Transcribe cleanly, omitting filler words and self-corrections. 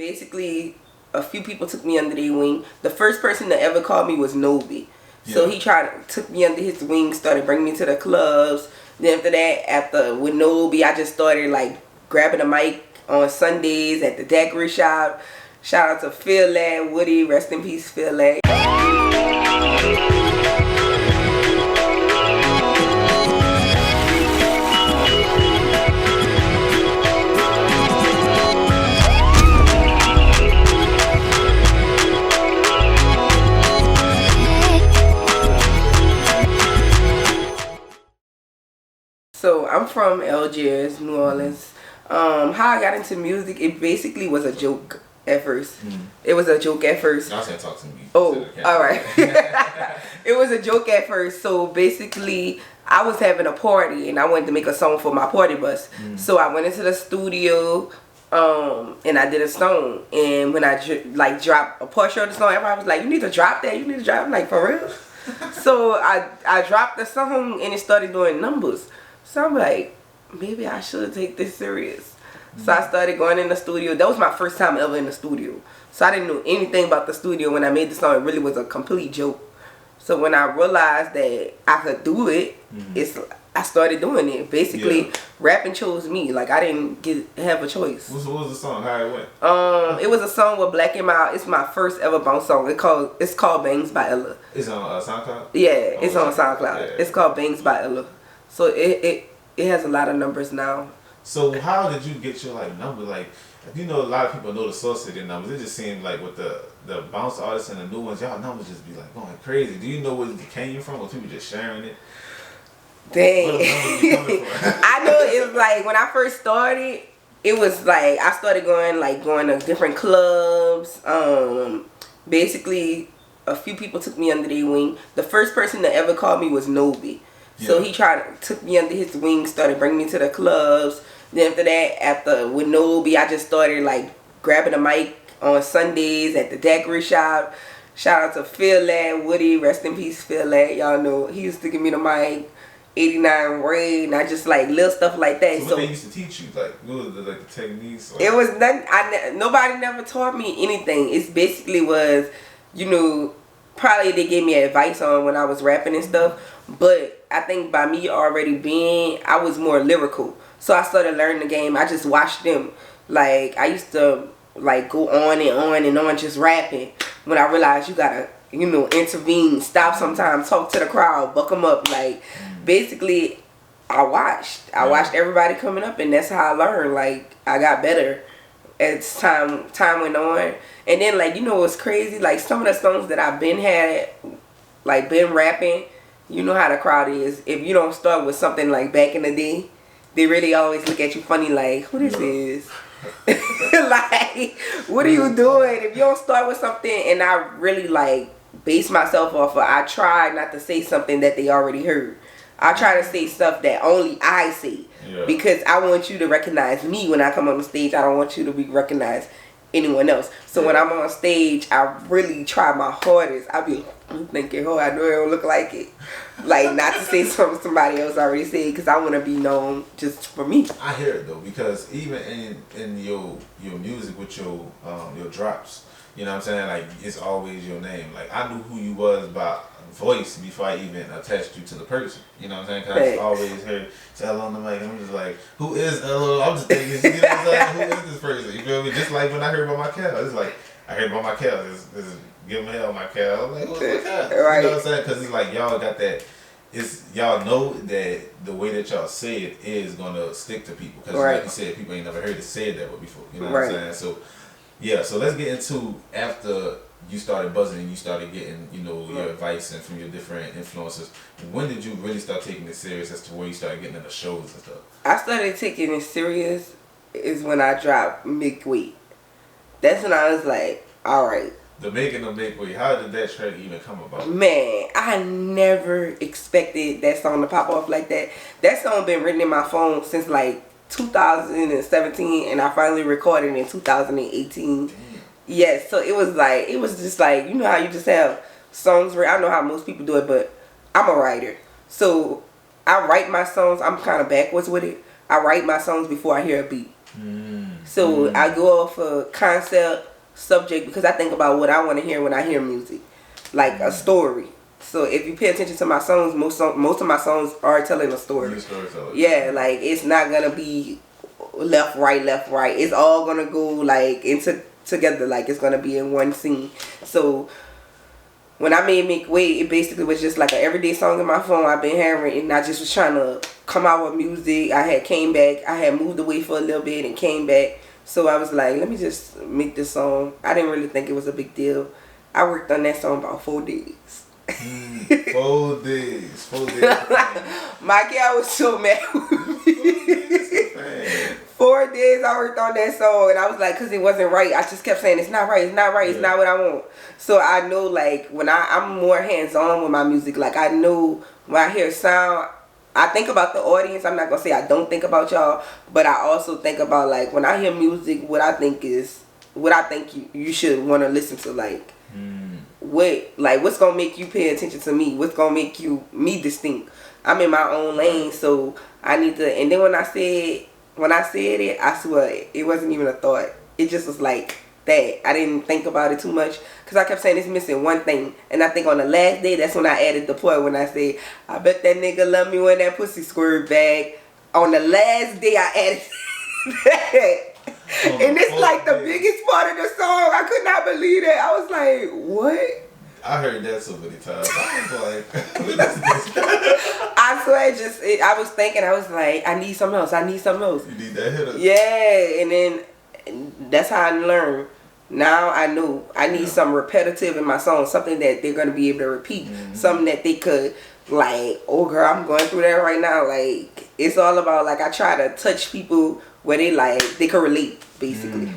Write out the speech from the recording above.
basically a few people took me under their wing. The first person that ever called me was Nobi. So he took me under his wing, started bringing me to the clubs. Then after that, with Nobi, I just started like grabbing a mic on Sundays at the daiquiri shop. Shout out to Phil Ladd, Woody, rest in peace Phil Ladd. So I'm from Algiers, New Orleans. How I got into music, it basically was a joke at first. It was a joke at first. I said talk to me. Oh, alright. It was a joke at first. So basically, I was having a party and I wanted to make a song for my party bus. So I went into the studio and I did a song. And when I dropped a portion of the song, everybody was like, you need to drop that. You need to drop it. I'm like, for real? So I dropped the song and it started doing numbers. So I'm like, maybe I should take this serious. So I started going in the studio. That was my first time ever in the studio. So I didn't know anything about the studio when I made the song. It really was a complete joke. So when I realized that I could do it, I started doing it. Basically, rapping chose me. Like I didn't have a choice. What was the song? How it went? It was a song with Black and Mild. It's my first ever bounce song. It's called Bangs by Ella. It's on SoundCloud? Yeah, it's on SoundCloud. Yeah. It's called Bangs by Ella. So it has a lot of numbers now. So how did you get your number? Like, you know, a lot of people know the Source City numbers. It just seemed like with the bounce artists and the new ones, y'all numbers just be like going crazy. Do you know where it came from? Or people just sharing it? Dang. I know it was like when I first started, it was like I started going to different clubs. Basically, a few people took me under their wing. The first person that ever called me was Nobi. So he took me under his wing, started bringing me to the clubs. Then after that, with Nobi, I just started like grabbing a mic on Sundays at the daiquiri shop. Shout out to Phil Ladd, Woody, rest in peace Phil Ladd. Y'all know he used to give me the mic. 89 Ray, and I just like little stuff like that. So what they used to teach you, like what was the techniques? It was nothing. Nobody never taught me anything. It's basically was, you know, probably they gave me advice on when I was rapping and stuff. But I think by me already I was more lyrical. So I started learning the game. I just watched them. Like I used to like go on and on just rapping. When I realized you gotta, you know, intervene, stop sometimes, talk to the crowd, buck them up. Like basically, I watched everybody coming up, and that's how I learned. Like I got better as time went on. And then like, you know what's crazy? Like some of the songs that I've been rapping. You know how the crowd is. If you don't start with something like back in the day, they really always look at you funny like, who this is? Like, what are you doing? If you don't start with something, and I really like base myself off of, I try not to say something that they already heard. I try to say stuff that only I say. Because I want you to recognize me when I come on the stage. I don't want you to be recognized anyone else. So when I'm on stage, I really try my hardest. I be thinking, oh, I know it don't look like it. Like, not to say something somebody else already said, because I want to be known just for me. I hear it though, because even in your music with your drops, you know what I'm saying? Like, it's always your name. Like, I knew who you was by voice before I even attached you to the person. You know what I'm saying? Because I always heard Ella on the mic, and I'm just like, who is Ella? I'm just thinking, you know what I'm saying? Who is this person? You feel me? Just like when I heard about my Cal. It's like, I heard about my Cal. This is give him hell, my Cal. I'm like, who's my Cal? Right. You know what I'm saying? Because it's like, y'all got that. Y'all know that the way that y'all say it is going to stick to people. Because like you said, people ain't never heard it said that way before. You know what I'm saying? So, yeah, so let's get into after you started buzzing and you started getting, you know, your advice and from your different influencers. When did you really start taking it serious as to where you started getting into shows and stuff? I started taking it serious is when I dropped Make Weight. That's when I was like, all right. The making of Make Weight, how did that track even come about? Man, I never expected that song to pop off like that. That song been written in my phone since like 2017, and I finally recorded it in 2018. Damn. Yes, so it was just like, you know how you just have songs where I know how most people do it, but I'm a writer. So I write my songs, I'm kind of backwards with it. I write my songs before I hear a beat. So I go off a concept, subject, because I think about what I want to hear when I hear music, like a story. So if you pay attention to my songs, most of my songs are telling a story. Yeah, like it's not gonna be left right. It's all gonna go like together, like it's gonna be in one scene. So when I made Make Way, it basically was just like an everyday song in my phone I've been hearing, and I just was trying to come out with music. I had moved away for a little bit and came back. So I was like, let me just make this song. I didn't really think it was a big deal. I worked on that song about 4 days. 4 days. My girl was so mad with me. 4 days I worked on that song, and I was like, because it wasn't right. I just kept saying, it's not right, it's not what I want. So I know, like, when I'm more hands-on with my music, like, I know when I hear sound, I think about the audience. I'm not going to say I don't think about y'all, but I also think about, like, when I hear music, what I think you should want to listen to, like, what's going to make you pay attention to me? What's going to make me distinct? I'm in my own lane, so I need to, and then when I said it, I swear, it wasn't even a thought. It just was like that. I didn't think about it too much, because I kept saying it's missing one thing. And I think on the last day, that's when I added the part when I said, I bet that nigga love me when that pussy squirt back. On the last day, I added that. And it's like the biggest part of the song. I could not believe it. I was like, what? I heard that so many times. I was like, I swear, I was thinking, I was like, I need something else. You need that hitter. Yeah, and then that's how I learned. Now I know I need something repetitive in my song, something that they're going to be able to repeat, something that they could, like, oh girl, I'm going through that right now. Like, it's all about, like, I try to touch people where they could relate, basically.